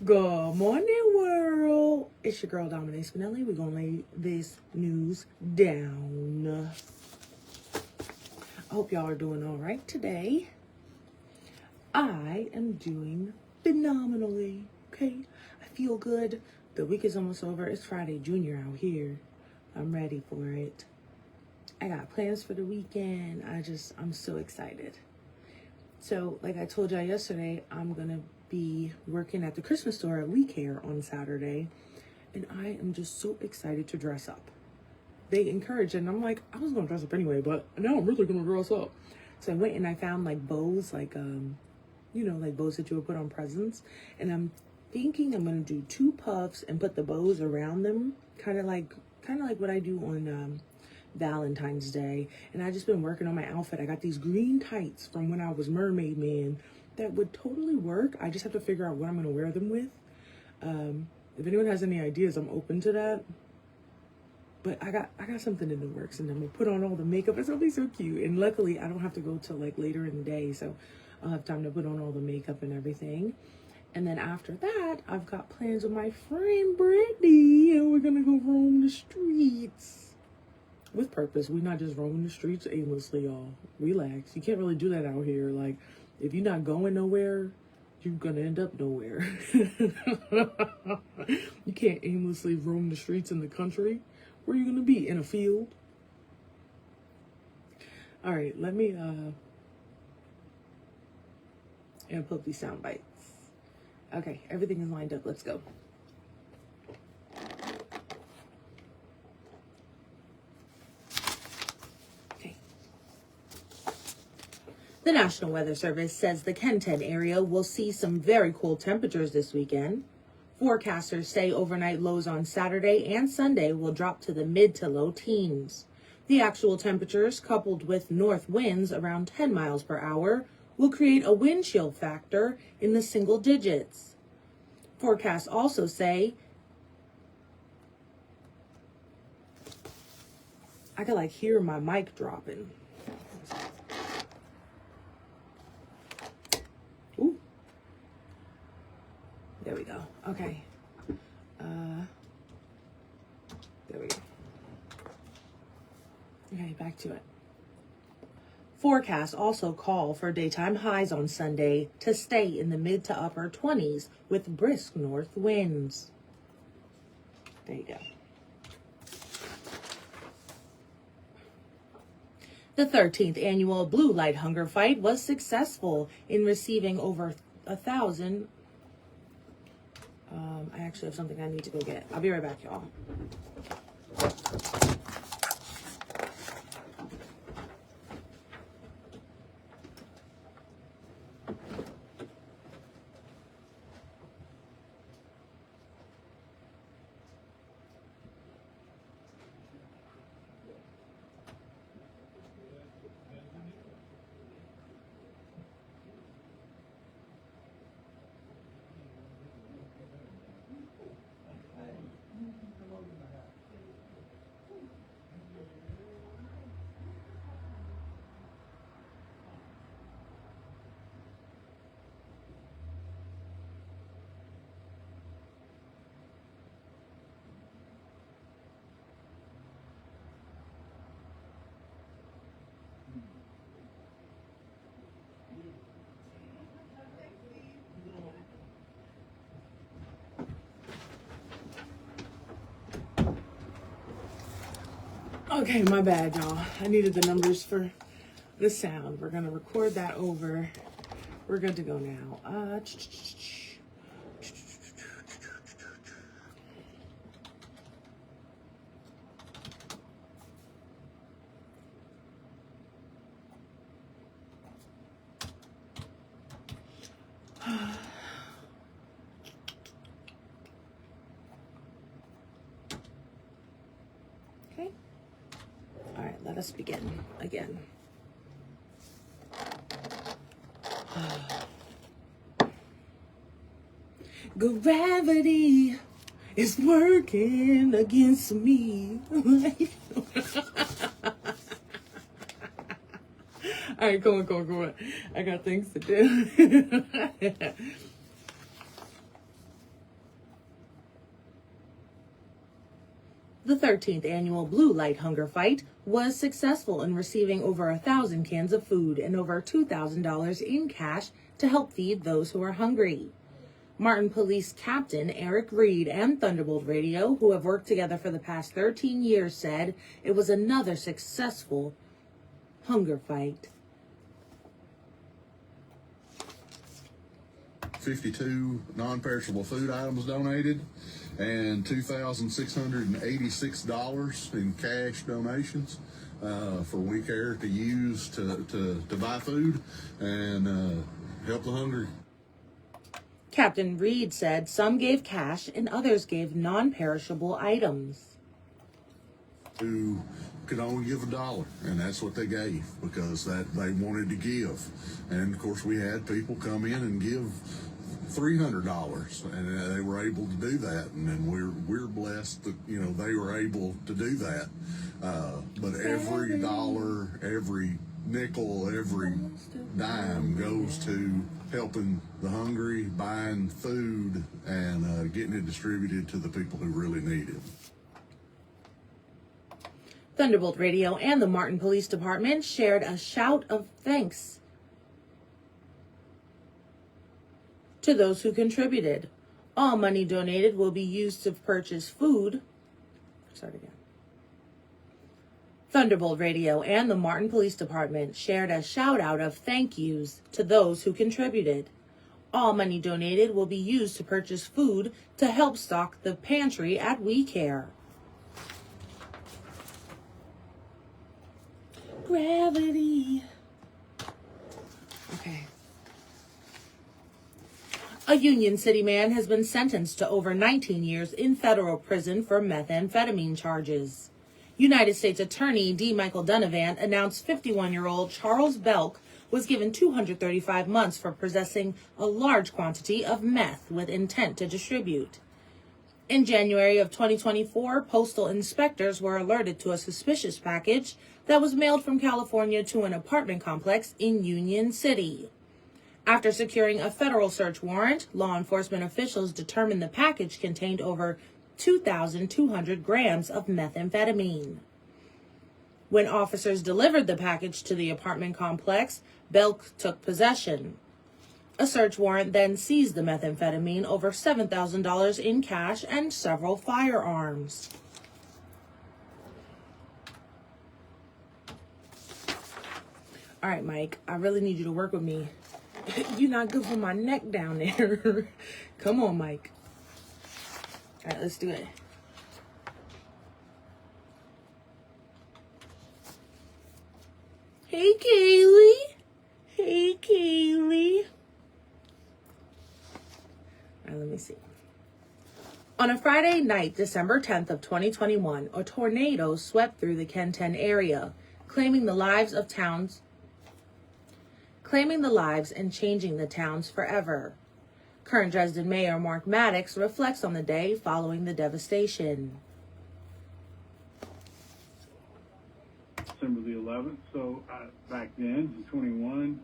Good morning, world. It's your girl, Dominique Spinelli. We're going to lay this news down. I hope y'all are doing all right today. I am doing phenomenally, okay? I feel good. The week is almost over. It's Friday Junior out here. I'm ready for it. I got plans for the weekend. I'm so excited. So, like I told y'all yesterday, I'm going to be working at the Christmas store at We Care on Saturday. And I am just so excited to dress up. They encourage it, and I'm like, I was going to dress up anyway, but now I'm really going to dress up. So I went and I found like bows, like bows that you would put on presents. And I'm thinking I'm going to do 2 puffs and put the bows around them, kind of like what I do on Valentine's Day. And I just been working on my outfit. I got these green tights from when I was Mermaid Man that would totally work. I just have to figure out what I'm going to wear them with. If anyone has any ideas, I'm open to that. But I got something in the works, and I'm gonna put on all the makeup. It's gonna be so cute. And luckily, I don't have to go till like later in the day, so I'll have time to put on all the makeup and everything. And then after that, I've got plans with my friend Brittany, and we're gonna go roam the streets with purpose. We're not just roaming the streets aimlessly, y'all. Relax. You can't really do that out here. Like, if you're not going nowhere, you're gonna end up nowhere. You can't aimlessly roam the streets in the country. Where are you gonna be? In a field? All right, let me and put these sound bites. Okay, everything is lined up. Let's go. Okay. The National Weather Service says the Kenton area will see some very cool temperatures this weekend. Forecasters say overnight lows on Saturday and Sunday will drop to the mid to low teens. The actual temperatures, coupled with north winds around 10 miles per hour, will create a wind chill factor in the single digits. Forecasts also say, I could hear my mic dropping. Ooh. There we go. Okay. There we go. Okay, back to it. Forecasts also call for daytime highs on Sunday to stay in the mid to upper 20s with brisk north winds. There you go. The 13th annual Blue Light Hunger Fight was successful in receiving over 1,000. I actually have something I need to go get. I'll be right back, y'all. Okay, my bad, y'all. I needed the numbers for the sound. We're going to record that over. We're good to go now. Okay. All right, let us begin again. Gravity is working against me. All right, come on. I got things to do. The 13th annual Blue Light Hunger Fight was successful in receiving over 1,000 cans of food and over $2,000 in cash to help feed those who are hungry. Martin Police Captain Eric Reed and Thunderbolt Radio, who have worked together for the past 13 years, said it was another successful hunger fight. 52 non-perishable food items donated and $2,686 in cash donations for We Care to use to buy food and help the hungry. Captain Reed said some gave cash and others gave non-perishable items. Who could only give $1, and that's what they gave because that they wanted to give. And of course we had people come in and give $300, and they were able to do that, and then we're blessed that they were able to do that. But every dollar, every nickel, every dime goes to helping the hungry, buying food, and getting it distributed to the people who really need it. Thunderbolt Radio and the Martin Police Department shared a shout of thanks to those who contributed. All money donated will be used to purchase food. Thunderbolt Radio and the Martin Police Department shared a shout out of thank yous to those who contributed. All money donated will be used to purchase food to help stock the pantry at We Care. Gravity. Okay. A Union City man has been sentenced to over 19 years in federal prison for methamphetamine charges. United States Attorney D. Michael Donovan announced 51-year-old Charles Belk was given 235 months for possessing a large quantity of meth with intent to distribute. In January of 2024, postal inspectors were alerted to a suspicious package that was mailed from California to an apartment complex in Union City. After securing a federal search warrant, law enforcement officials determined the package contained over 2,200 grams of methamphetamine. When officers delivered the package to the apartment complex, Belk took possession. A search warrant then seized the methamphetamine, over $7,000 in cash, and several firearms. All right, Mike, I really need you to work with me. You're not good for my neck down there. Come on, Mike. All right, let's do it. Hey, Kaylee. Hey, Kaylee. All right, let me see. On a Friday night, December 10th of 2021, a tornado swept through the Kenton area, claiming the lives and changing the towns forever. Current Dresden Mayor Mark Maddox reflects on the day following the devastation. December the 11th, so back then, in 21,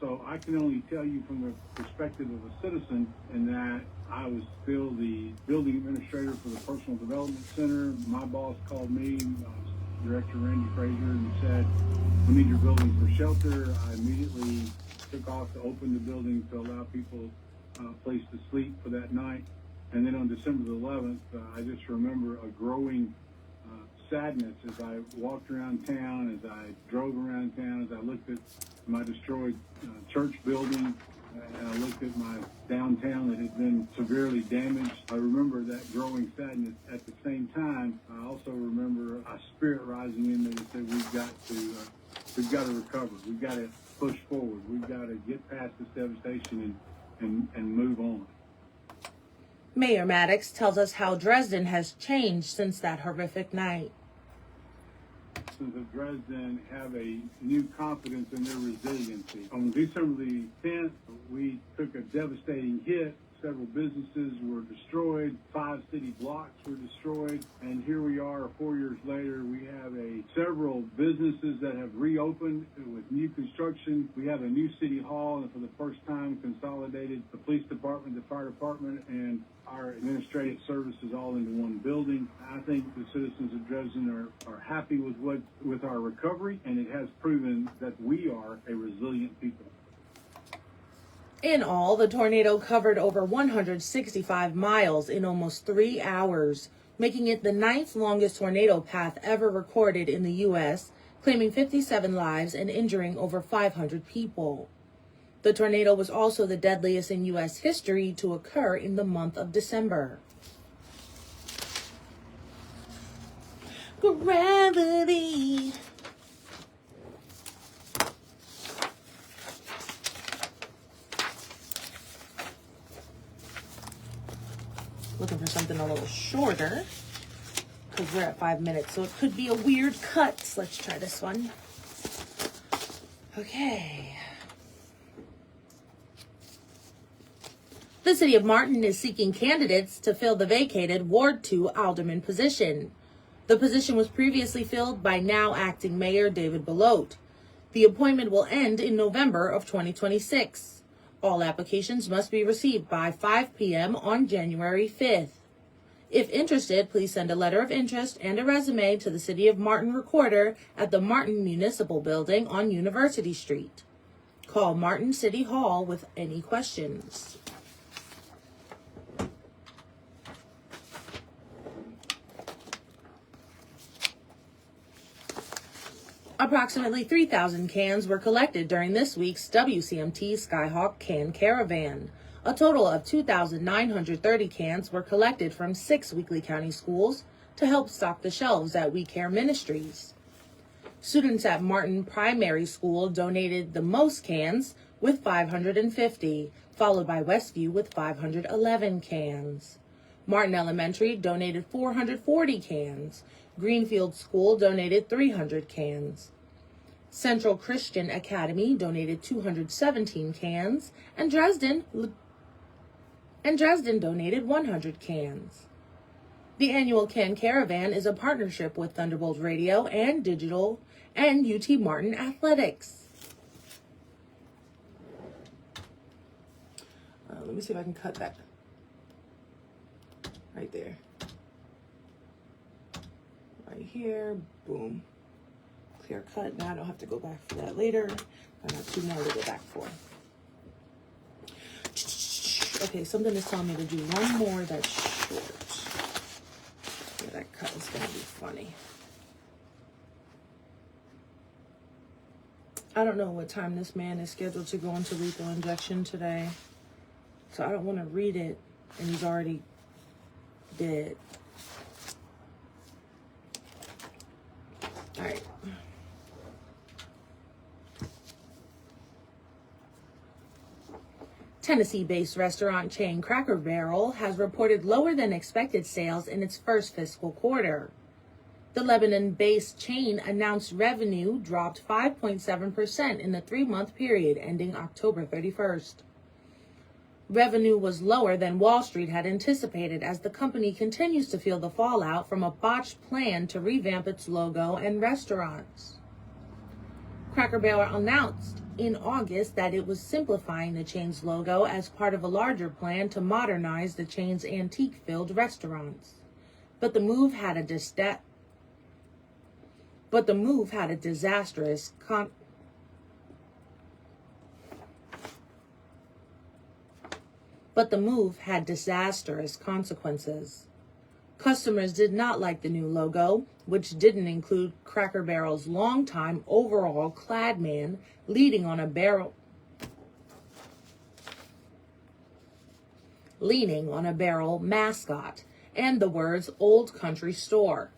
so I can only tell you from the perspective of a citizen in that I was still the building administrator for the Personal Development Center. My boss called me, Director Randy Frazier, and said, "We need your building for shelter." I immediately took off to open the building to allow people a place to sleep for that night. And then on December the 11th, I just remember a growing sadness as I walked around town, as I drove around town, as I looked at my destroyed church building, and I looked at my downtown that had been severely damaged. I remember that growing sadness. At the same time, I also remember a spirit rising in me that said we've got to recover. We've got to push forward. We've got to get past this devastation and move on. Mayor Maddox tells us how Dresden has changed since that horrific night. Citizens of Dresden have a new confidence in their resiliency. On December the 10th, we took a devastating hit. several businesses were destroyed, 5 city blocks were destroyed, and here we are 4 years later. We have several businesses that have reopened with new construction. We have a new city hall, and for the first time consolidated the police department, the fire department, and our administrative services all into one building. I think the citizens of Dresden are happy with our recovery, and it has proven that we are a resilient people. In all, the tornado covered over 165 miles in almost 3 hours, making it the 9th longest tornado path ever recorded in the U.S., claiming 57 lives and injuring over 500 people. The tornado was also the deadliest in U.S. history to occur in the month of December. Gravity. Looking for something a little shorter because we're at 5 minutes, so it could be a weird cut. Let's try this one. Okay. The city of Martin is seeking candidates to fill the vacated Ward 2 alderman position. The position was previously filled by now acting Mayor David Belote. The appointment will end in November of 2026. All applications must be received by 5 p.m. on January 5th. If interested, please send a letter of interest and a resume to the City of Martin Recorder at the Martin Municipal Building on University Street. Call Martin City Hall with any questions. Approximately 3,000 cans were collected during this week's WCMT Skyhawk Can Caravan. A total of 2,930 cans were collected from 6 Weakley County schools to help stock the shelves at We Care Ministries. Students at Martin Primary School donated the most cans with 550, followed by Westview with 511 cans. Martin Elementary donated 440 cans. Greenfield School donated 300 cans. Central Christian Academy donated 217 cans, and Dresden donated 100 cans. The annual Can Caravan is a partnership with Thunderbolt Radio and Digital and UT Martin Athletics. Let me see if I can cut that right there. Right here, boom. Clear cut. Now I don't have to go back for that later. I got 2 more to go back for. Okay, something is telling me to do one more that's short. Yeah, that cut is gonna be funny. I don't know what time this man is scheduled to go into lethal injection today. So I don't want to read it and he's already dead. All right. Tennessee-based restaurant chain Cracker Barrel has reported lower than expected sales in its first fiscal quarter. The Lebanon-based chain announced revenue dropped 5.7% in the 3-month period ending October 31st. Revenue was lower than Wall Street had anticipated as the company continues to feel the fallout from a botched plan to revamp its logo and restaurants. Cracker Barrel announced in August that it was simplifying the chain's logo as part of a larger plan to modernize the chain's antique-filled restaurants. But the move had a disastrous consequences. Customers did not like the new logo, which didn't include Cracker Barrel's longtime overall clad man leaning on a barrel mascot and the words Old Country Store.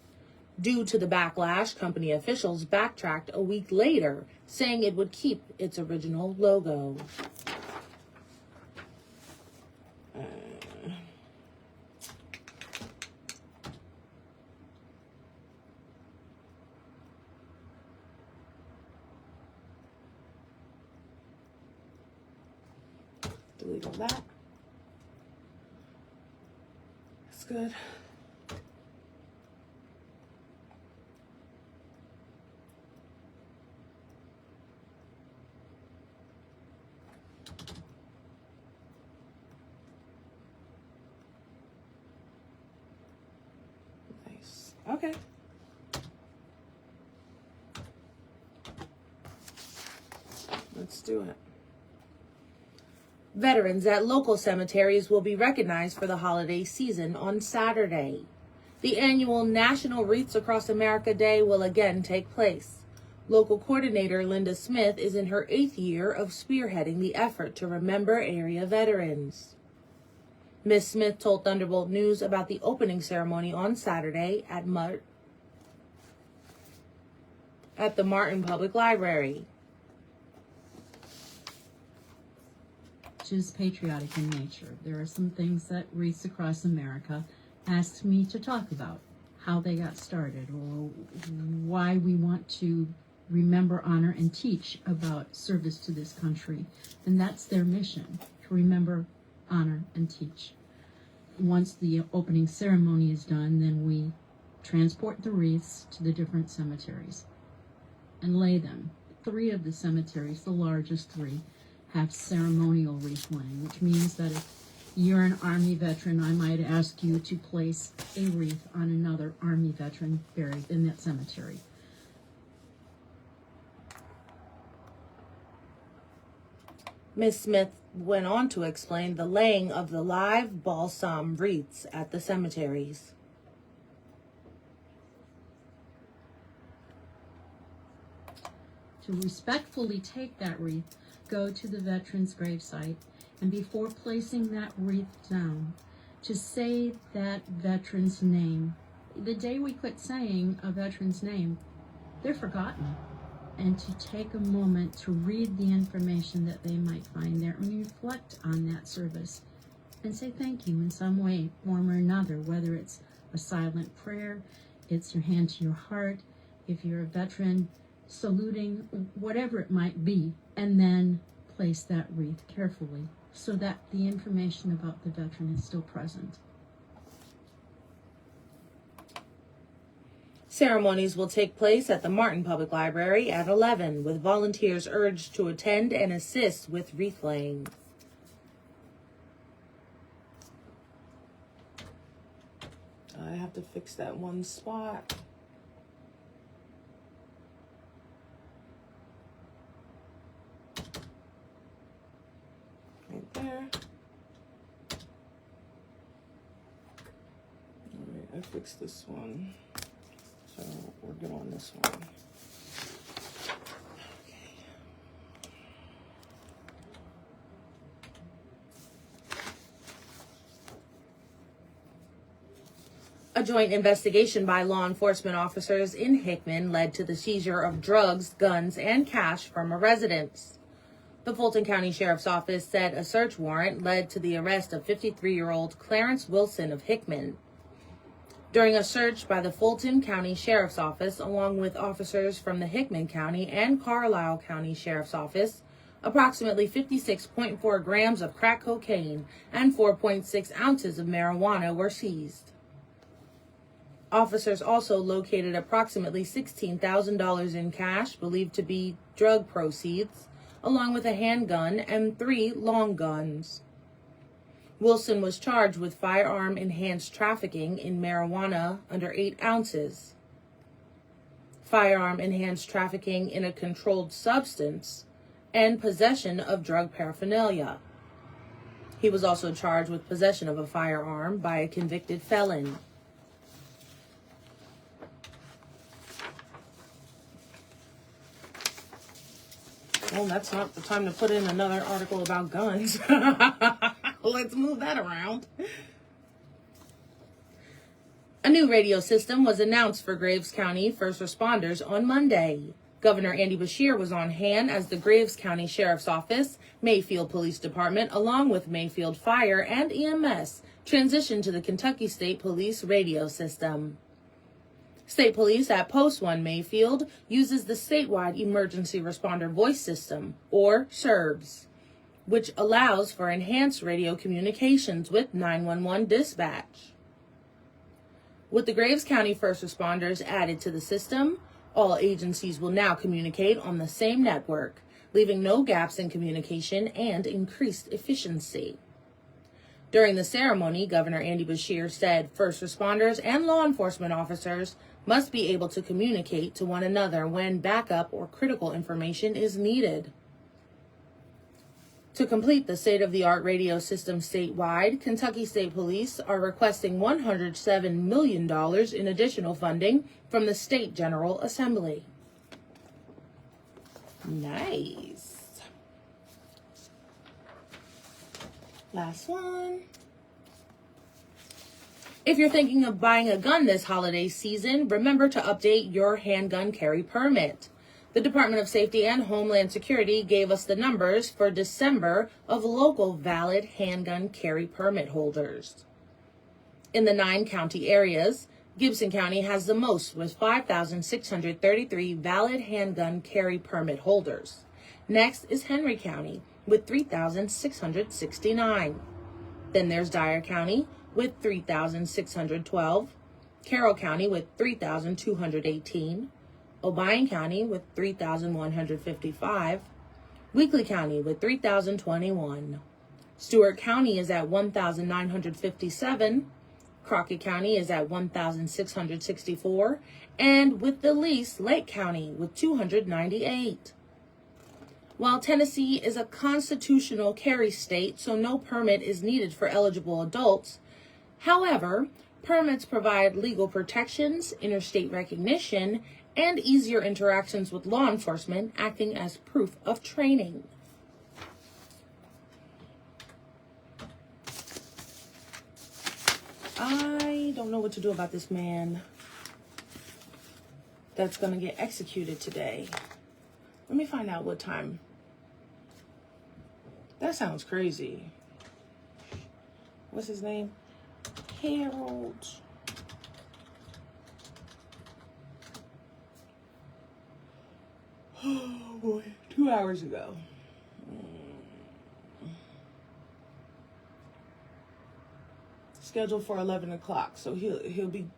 Due to the backlash, company officials backtracked a week later, saying it would keep its original logo. Delete all that. good. Nice. Okay. Let's do it. Veterans at local cemeteries will be recognized for the holiday season on Saturday. The annual National Wreaths Across America Day will again take place. Local coordinator Linda Smith is in her 8th year of spearheading the effort to remember area veterans. Ms. Smith told Thunderbolt News about the opening ceremony on Saturday at the Mawnin Public Library. Is patriotic in nature. There are some things that Wreaths Across America asked me to talk about, how they got started, or why we want to remember, honor, and teach about service to this country. And that's their mission, to remember, honor, and teach. Once the opening ceremony is done, then we transport the wreaths to the different cemeteries and lay them. 3 of the cemeteries, the largest 3, have ceremonial wreath laying, which means that if you're an Army veteran, I might ask you to place a wreath on another Army veteran buried in that cemetery. Ms. Smith went on to explain the laying of the live balsam wreaths at the cemeteries. To respectfully take that wreath, go to the veteran's gravesite, and before placing that wreath down, to say that veteran's name. The day we quit saying a veteran's name, they're forgotten. And to take a moment to read the information that they might find there and reflect on that service and say thank you in some way, form or another, whether it's a silent prayer, it's your hand to your heart, if you're a veteran, saluting, whatever it might be, and then place that wreath carefully so that the information about the veteran is still present. Ceremonies will take place at the Mawnin Public Library at 11, with volunteers urged to attend and assist with wreath laying. I have to fix that one spot. Right there. All right, I fixed this one. So we're good on this one. Okay. A joint investigation by law enforcement officers in Hickman led to the seizure of drugs, guns, and cash from a residence. The Fulton County Sheriff's Office said a search warrant led to the arrest of 53-year-old Clarence Wilson of Hickman. During a search by the Fulton County Sheriff's Office, along with officers from the Hickman County and Carlisle County Sheriff's Office, approximately 56.4 grams of crack cocaine and 4.6 ounces of marijuana were seized. Officers also located approximately $16,000 in cash believed to be drug proceeds, along with a handgun and 3 long guns. Wilson was charged with firearm-enhanced trafficking in marijuana under 8 ounces, firearm-enhanced trafficking in a controlled substance, and possession of drug paraphernalia. He was also charged with possession of a firearm by a convicted felon. Well, that's not the time to put in another article about guns. Let's move that around. A new radio system was announced for Graves County first responders on Monday. Governor Andy Beshear was on hand as the Graves County Sheriff's Office, Mayfield Police Department, along with Mayfield Fire and EMS, transitioned to the Kentucky State Police radio system. State Police at Post 1 Mayfield uses the statewide Emergency Responder Voice System, or SERVS, which allows for enhanced radio communications with 911 dispatch. With the Graves County first responders added to the system, all agencies will now communicate on the same network, leaving no gaps in communication and increased efficiency. During the ceremony, Governor Andy Beshear said first responders and law enforcement officers must be able to communicate to one another when backup or critical information is needed. To complete the state-of-the-art radio system statewide, Kentucky State Police are requesting $107 million in additional funding from the State General Assembly. Nice. Last one. If you're thinking of buying a gun this holiday season, remember to update your handgun carry permit. The Department of Safety and Homeland Security gave us the numbers for December of local valid handgun carry permit holders. In the 9 county areas, Gibson County has the most with 5,633 valid handgun carry permit holders. Next is Henry County with 3,669. Then there's Dyer County with 3,612, Carroll County with 3,218, Obion County with 3,155, Weakley County with 3,021. Stewart County is at 1,957, Crockett County is at 1,664, and with the least, Lake County with 298. While Tennessee is a constitutional carry state, so no permit is needed for eligible adults, however, permits provide legal protections, interstate recognition, and easier interactions with law enforcement, acting as proof of training. I don't know what to do about this man that's going to get executed today. Let me find out what time. That sounds crazy. What's his name? Harold. Oh boy, 2 hours ago. Scheduled for 11 o'clock, so he'll be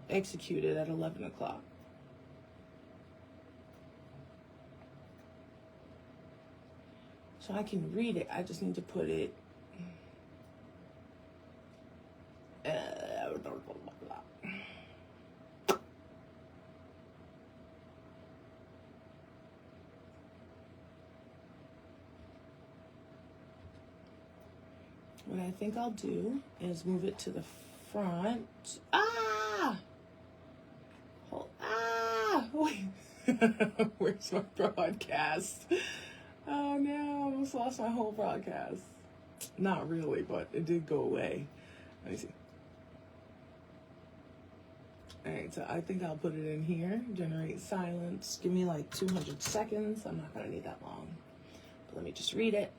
executed at 11 o'clock. So I can read it. I just need to put it. What I think I'll do is move it to the front. Wait. Where's my broadcast? Oh no, I almost lost my whole broadcast. Not really, but it did go away. Let me see. Alright, so I think I'll put it in here. Generate silence. Give me like 200 seconds. I'm not going to need that long. But let me just read it.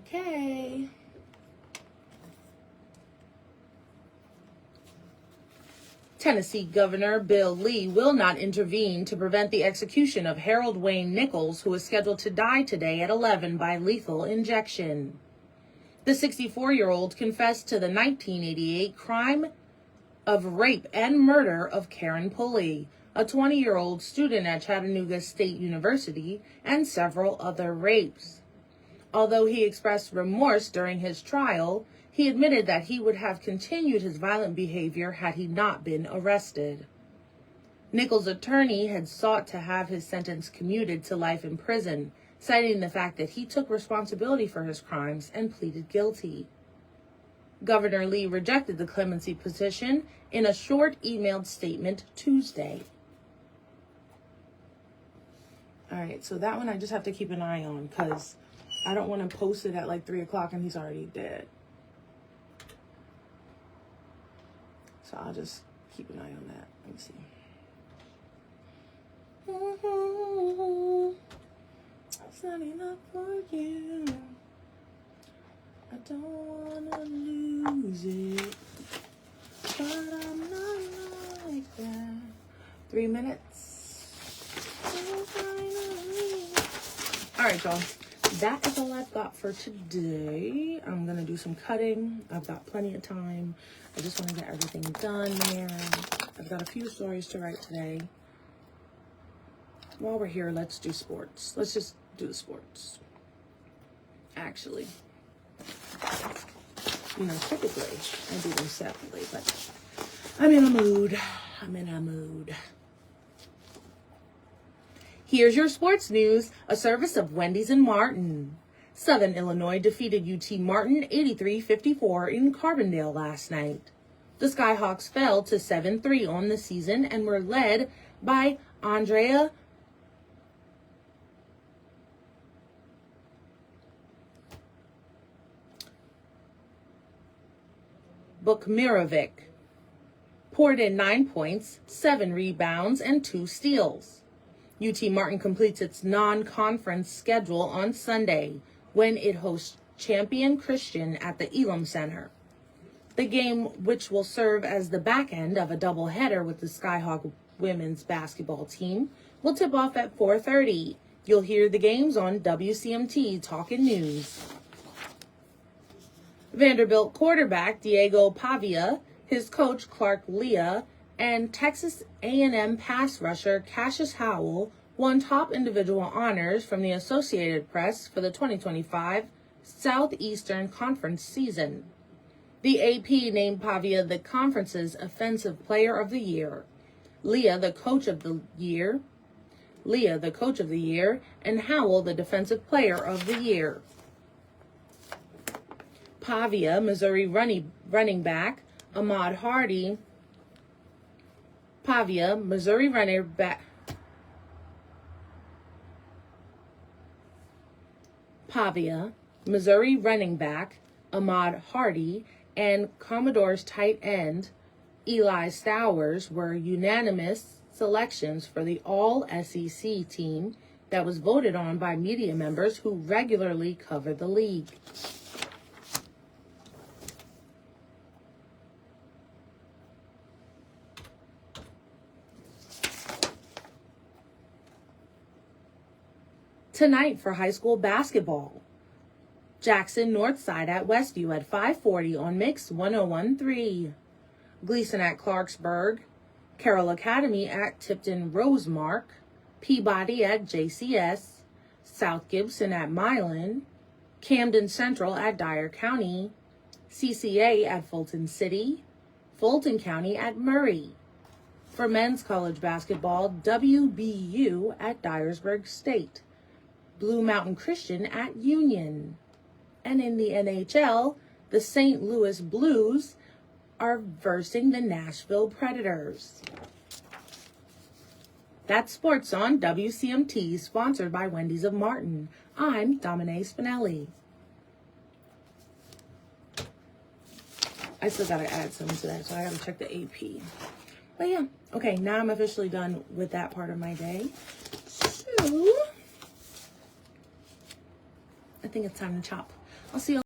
Okay. Tennessee Governor Bill Lee will not intervene to prevent the execution of Harold Wayne Nichols, who is scheduled to die today at 11 by lethal injection. The 64-year-old confessed to the 1988 crime of rape and murder of Karen Pulley, a 20-year-old student at Chattanooga State University, and several other rapes. Although he expressed remorse during his trial, he admitted that he would have continued his violent behavior had he not been arrested. Nichols' attorney had sought to have his sentence commuted to life in prison, citing the fact that he took responsibility for his crimes and pleaded guilty. Governor Lee rejected the clemency petition in a short emailed statement Tuesday. All right, so that one I just have to keep an eye on because I don't want to post it at like 3 o'clock and he's already dead. So I'll just keep an eye on that. Let me see. It's not enough for you. I don't want to lose it. But I'm not like that. 3 minutes. All right, y'all. that is all I've got for today. I'm going to do some cutting. I've got plenty of time. I just want to get everything done there. I've got a few stories to write today. While we're here, let's do sports. Let's just do the sports. Actually, you know, typically I do them separately, but I'm in a mood. Here's your sports news, a service of Wendy's in Martin. Southern Illinois defeated UT Martin 83-54 in Carbondale last night. The Skyhawks fell to 7-3 on the season and were led by Andrea Bukmirovic. Poured in 9 points, 7 rebounds, and 2 steals. UT Martin completes its non-conference schedule on Sunday when it hosts champion Christian at the Elam Center. The game, which will serve as the back end of a doubleheader with the Skyhawk women's basketball team, will tip off at 4:30. You'll hear the games on WCMT Talkin' News. Vanderbilt quarterback Diego Pavia, his coach Clark Leah, and Texas A&M pass rusher Cassius Howell won top individual honors from the Associated Press for the 2025 Southeastern Conference season. The AP named Pavia the conference's Offensive Player of the Year, Leah the Coach of the Year, and Howell the Defensive Player of the Year. Pavia, Missouri running back Ahmad Hardy, Missouri running back Ahmad Hardy, and Commodore's tight end Eli Stowers were unanimous selections for the All-SEC team that was voted on by media members who regularly cover the league. Tonight for high school basketball, Jackson Northside at Westview at 5:40 on Mix 101.3. Gleason at Clarksburg, Carroll Academy at Tipton Rosemark, Peabody at JCS, South Gibson at Milan, Camden Central at Dyer County, CCA at Fulton City, Fulton County at Murray. For men's college basketball, WBU at Dyersburg State, Blue Mountain Christian at Union. And in the NHL, the St. Louis Blues are versing the Nashville Predators. That's sports on WCMT, sponsored by Wendy's of Martin. I'm Dominique Spinelli. I still gotta add some to that, so I gotta check the AP. But yeah, okay, now I'm officially done with that part of my day. So I think it's time to chop. I'll see you